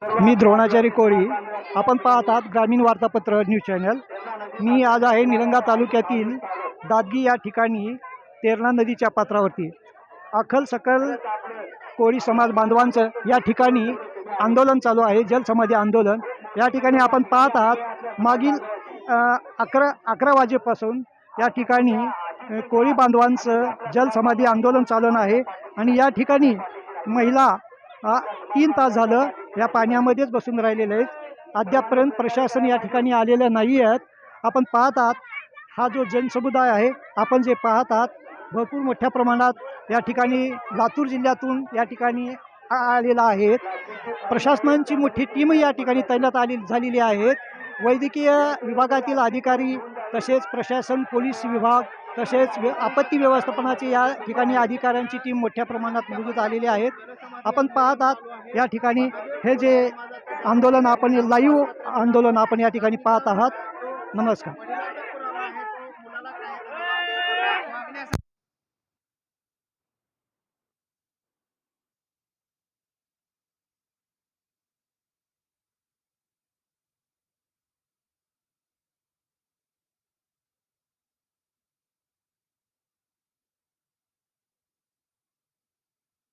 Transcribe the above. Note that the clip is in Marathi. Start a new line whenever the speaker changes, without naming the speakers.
मी द्रोणाचारी कोळी. आपण पाहत आहात ग्रामीण वार्तापत्र न्यूज चॅनल. मी आज आहे निलंगा तालुक्यातील दादगी या ठिकाणी तेरणा नदीच्या पात्रावरती. अखल सकल कोळी समाज बांधवांचं या ठिकाणी आंदोलन चालू आहे, जलसमाधी आंदोलन. या ठिकाणी आपण पाहत आहात मागील 11 वाजेपासून या ठिकाणी कोळी बांधवांचं जलसमाधी आंदोलन चालू आहे. आणि या ठिकाणी महिला 3 तास झालं या पाण्यामध्येच बसून राहिलेले आहेत. अद्यापपर्यंत प्रशासन या ठिकाणी आलेलं नाही आहेत. आपण पाहत आहात हा जो जनसमुदाय आहे, आपण जे पाहत आहात भरपूर मोठ्या प्रमाणात या ठिकाणी लातूर जिल्ह्यातून या ठिकाणी आलेला आहे. प्रशासनाची मोठी टीम या ठिकाणी तैनात झालेली आहेत. वैद्यकीय विभागातील अधिकारी, तसेच प्रशासन, पोलीस विभाग, तसेच आपत्ती व्यवस्थापनाचे या ठिकाणी अधिकाऱ्यांची टीम मोठ्या प्रमाणात मौजूद आलेली आहेत. आपण पाहत आहात या ठिकाणी हे जे आंदोलन, आपण लाईव्ह आंदोलन आपण या ठिकाणी पाहत आहात. नमस्कार.